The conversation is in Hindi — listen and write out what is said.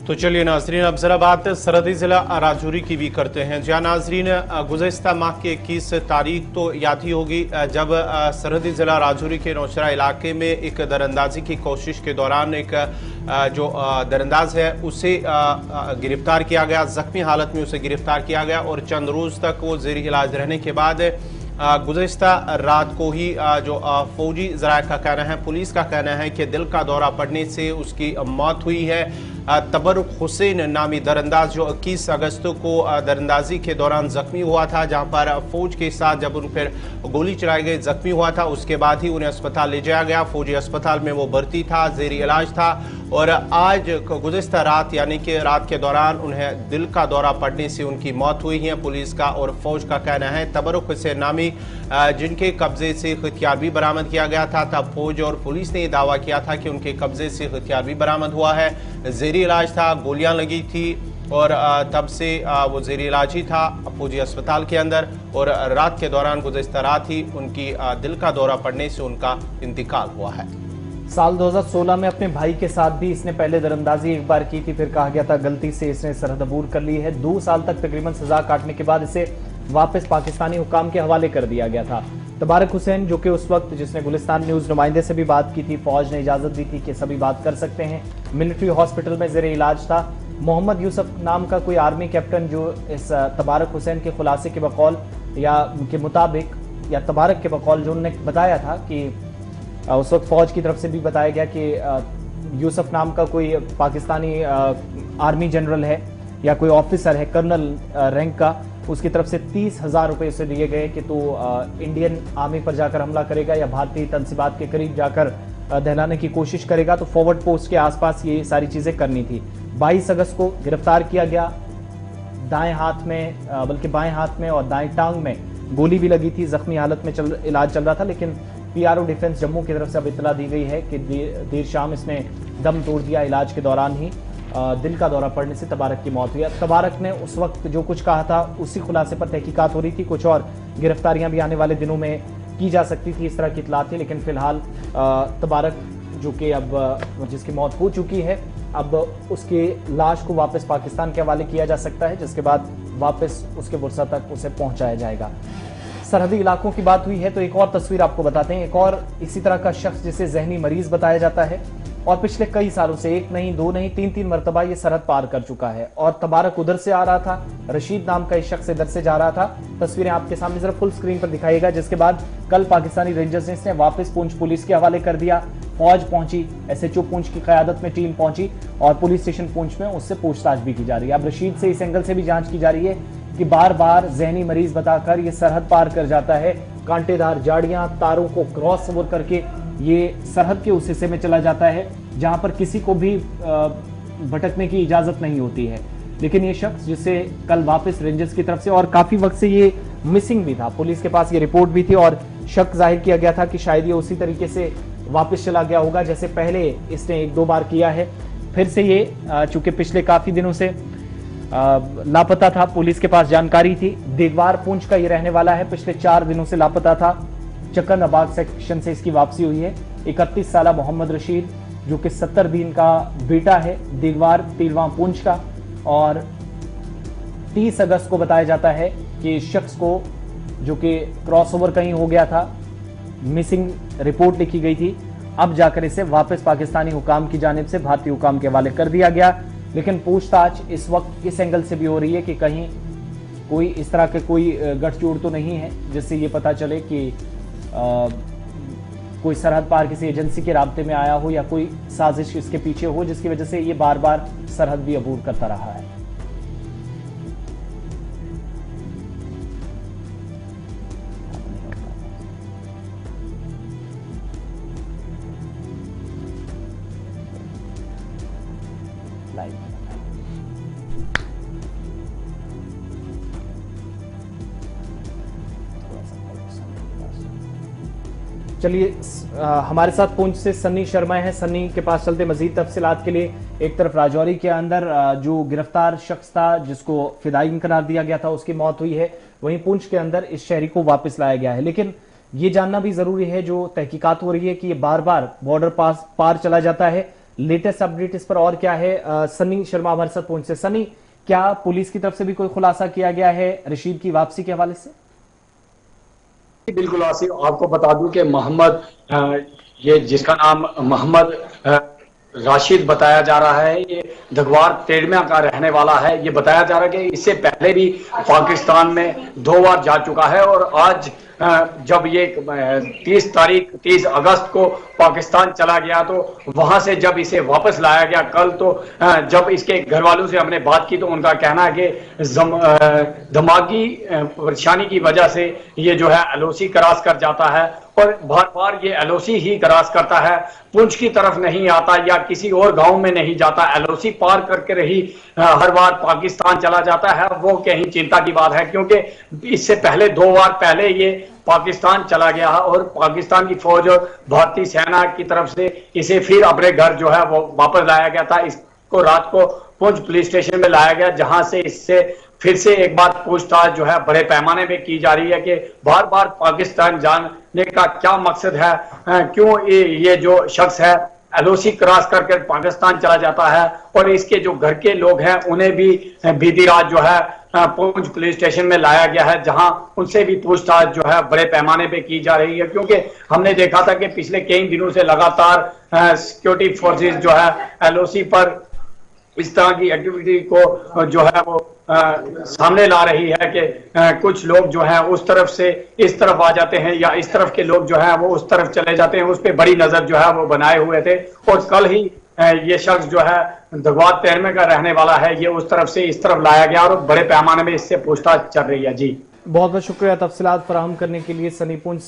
तो चलिए नाजरीन, अब जरा बात सरहदी जिला राजौरी की भी करते हैं। जहाँ नाजरीन गुज़श्ता माह की 21 तारीख तो याद ही होगी जब सरहदी जिला राजौरी के नौशरा इलाके में एक दरअंदाजी की कोशिश के दौरान एक जो दरअंदाज है उसे गिरफ्तार किया गया, जख्मी हालत में उसे गिरफ्तार किया गया और चंद रोज़ तक वो ज़ेर इलाज रहने के बाद गुज़श्ता रात को ही जो फौजी ज़राए का कहना है, पुलिस का कहना है कि दिल का दौरा पड़ने से उसकी मौत हुई है। तबरुक हुसैन नामी दरअंदाज जो 21 अगस्त को दरअंदाजी के दौरान जख्मी हुआ था, जहां पर फौज के साथ जब उन पर गोली चलाई गई जख्मी हुआ था, उसके बाद ही उन्हें अस्पताल ले जाया गया। फौजी अस्पताल में वो भर्ती था, ज़ेरी इलाज था और आज गुज़श्ता रात यानी कि रात के दौरान उन्हें दिल का दौरा पड़ने से उनकी मौत हुई है। पुलिस का और फौज का कहना है तबरुक हुसैन नामी जिनके कब्जे से हथियार भी बरामद किया गया था, तब फौज और पुलिस ने दावा किया था कि उनके कब्जे से हथियार भी बरामद हुआ है। ज़ेरी इलाज था, गोलियां लगी थी और तब से वो ज़ेरी इलाज ही था फौजी अस्पताल के अंदर और रात के दौरान गुज़श्ता रात ही उनकी दिल का दौरा पड़ने से उनका इंतकाल हुआ है। साल 2016 में अपने भाई के साथ भी इसने पहले दरअंदाजी एक बार की थी, फिर कहा गया था गलती से इसने सरहद अबूर कर ली है। 2 साल तक तकरीबन सजा काटने के बाद इसे वापस पाकिस्तानी हुकाम के हवाले कर दिया गया था। तबारक हुसैन जो कि उस वक्त जिसने गुलिस्तान न्यूज नुमाइंदे से भी बात की थी, फौज ने इजाजत दी थी कि सभी बात कर सकते हैं, मिलिट्री हॉस्पिटल में ज़ेरे इलाज था। मोहम्मद यूसुफ नाम का कोई आर्मी कैप्टन जो इस तबारक हुसैन के खुलासे के बकौल या के मुताबिक या तबारक के बकौल जो उन्होंने बताया था कि उस वक्त फौज की तरफ से भी बताया गया कि यूसुफ नाम का कोई पाकिस्तानी आर्मी जनरल है या कोई ऑफिसर है कर्नल रैंक का, उसकी तरफ से 30,000 रुपये उसे दिए गए कि तू इंडियन आर्मी पर जाकर हमला करेगा या भारतीय तंसीबात के करीब जाकर दहलाने की कोशिश करेगा, तो फॉरवर्ड पोस्ट के आसपास ये सारी चीजें करनी थी। 22 अगस्त को गिरफ्तार किया गया। दाएं हाथ में बल्कि बाएं हाथ में और दाएं टांग में गोली भी लगी थी, जख्मी हालत में इलाज चल रहा था, लेकिन PRO डिफेंस जम्मू की तरफ से अब इतला दी गई है कि देर शाम इसने दम तोड़ दिया। इलाज के दौरान ही दिल का दौरा पड़ने से तबारक की मौत हुई। तबारक ने उस वक्त जो कुछ कहा था उसी खुलासे पर तहकीकात हो रही थी, कुछ और गिरफ्तारियां भी आने वाले दिनों में की जा सकती थी, इस तरह की इतला थी, लेकिन फिलहाल तबारक जो कि अब जिसकी मौत हो चुकी है, अब उसकी लाश को वापस पाकिस्तान के हवाले किया जा सकता है, जिसके बाद वापस उसके बुरसा तक उसे पहुंचाया जाएगा। सरहदी इलाकों की बात हुई है तो एक और तस्वीर आपको बताते हैं। एक और इसी तरह का शख्स जिसे जहनी मरीज बताया जाता है और पिछले कई सालों से एक नहीं, दो नहीं, तीन मरतबा ये सरहद पार कर चुका है और तबारक उधर से आ रहा था, रशीद नाम का इस शख्स इधर से जा रहा था। तस्वीरें आपके सामने जरा फुल स्क्रीन पर दिखाइएगा, जिसके बाद कल पाकिस्तानी रेंजर्स ने इसे वापस पुंछ पुलिस के हवाले कर दिया। फौज पहुंची, SHO पुंछ की क़यादत में टीम पहुंची और पुलिस स्टेशन पुंछ में उससे पूछताछ भी की जा रही है। अब रशीद से इस एंगल से भी जांच की जा रही है कि बार बार जहनी मरीज बताकर ये सरहद पार कर जाता है, कांटेदार झाड़ियां तारों को क्रॉस ओवर करके ये सरहद के उस हिस्से में चला जाता है जहां पर किसी को भी भटकने की इजाजत नहीं होती है। लेकिन ये शख्स जिसे कल वापस रेंजर्स की तरफ से और काफी वक्त से ये मिसिंग भी था, पुलिस के पास ये रिपोर्ट भी थी और शक जाहिर किया गया था कि शायद ये उसी तरीके से वापस चला गया होगा जैसे पहले इसने 1-2 बार किया है। फिर से ये चूंकि पिछले काफी दिनों से लापता था, पुलिस के पास जानकारी थी। देगवार पुंछ का ये रहने वाला है, पिछले 4 दिनों से लापता था। चक्कर नबाग सेक्शन से इसकी वापसी हुई है। 31 साल मोहम्मद रशीद जो कि 70 दिन का बेटा है, देगवार तिलवा पुंछ का, और 30 अगस्त को बताया जाता है कि इस शख्स को जो कि क्रॉसओवर कहीं हो गया था, मिसिंग रिपोर्ट लिखी गई थी, अब जाकर इसे वापस पाकिस्तानी हुकाम की जानिब से भारतीय हुकाम के हवाले कर दिया गया। लेकिन पूछताछ इस वक्त इस एंगल से भी हो रही है कि कहीं कोई इस तरह के कोई गठजोड़ तो नहीं है जिससे ये पता चले कि कोई सरहद पार किसी एजेंसी के राब्ते में आया हो या कोई साजिश इसके पीछे हो जिसकी वजह से ये बार बार सरहद भी अबूर करता रहा है। चलिए हमारे साथ पुंछ से सन्नी शर्मा है, सन्नी के पास चलते मजीद तफसीलात के लिए। एक तरफ राजौरी के अंदर जो गिरफ्तार शख्स था जिसको फिदाई करार दिया गया था उसकी मौत हुई है, वहीं पुंछ के अंदर इस शहरी को वापस लाया गया है। लेकिन ये जानना भी जरूरी है, जो तहकीकात हो रही है कि ये बार बार बॉर्डर पार चला जाता है लेटेस्ट अपडेट इस पर और क्या है? सनी शर्मा हमारे साथ पहुंचे। सनी, क्या पुलिस की तरफ से भी कोई खुलासा किया गया है रशीद की वापसी के हवाले से? बिल्कुल आसिफ, आपको बता दूं कि मोहम्मद ये जिसका नाम मोहम्मद राशिद बताया जा रहा है, ये धगवार तेड़मिया का रहने वाला है। ये बताया जा रहा है कि इससे पहले भी पाकिस्तान में 2 बार जा चुका है और आज जब ये 30 अगस्त को पाकिस्तान चला गया तो वहां से जब इसे वापस लाया गया कल, तो जब इसके घर वालों से हमने बात की तो उनका कहना है कि दिमागी परेशानी की वजह से ये जो है एलओसी क्रॉस कर जाता है और बार बार ये एलओसी ही क्रॉस करता है, पुंछ की तरफ नहीं आता या किसी और गांव में नहीं जाता, एलओसी पार करके रही हर बार पाकिस्तान चला जाता है। वो कहीं चिंता की बात है क्योंकि इससे पहले 2 बार पहले ये पाकिस्तान चला गया और पाकिस्तान की फौज और भारतीय सेना की तरफ से इसे फिर अपने घर जो है वो वापस लाया गया था। इसको रात को पुंछ पुलिस स्टेशन में लाया गया, जहां से इससे फिर से एक बार पूछताछ जो है बड़े पैमाने पे की जा रही है कि बार बार पाकिस्तान जाने का क्या मकसद है, क्यों ये जो शख्स है एलओसी क्रॉस करके पाकिस्तान चला जाता है। और इसके जो घर के लोग हैं उन्हें भी बीती रात जो है पुंछ पुलिस स्टेशन में लाया गया है, जहां उनसे भी पूछताछ जो है बड़े पैमाने पे की जा रही है क्योंकि हमने देखा था कि पिछले कई दिनों से लगातार सिक्योरिटी फोर्सेस जो है एलओसी पर इस तरह की एक्टिविटी को जो है वो सामने ला रही है कि कुछ लोग जो है उस तरफ से इस तरफ आ जाते हैं या इस तरफ के लोग जो है वो उस तरफ चले जाते हैं। उस पर बड़ी नजर जो है वो बनाए हुए थे और कल ही ये शख्स जो है धगवार तेड़मे का रहने वाला है, ये उस तरफ से इस तरफ लाया गया और बड़े पैमाने में इससे पूछताछ चल रही है। जी बहुत बहुत शुक्रिया तफसीलात फराहम करने के लिए सनी पुंछ।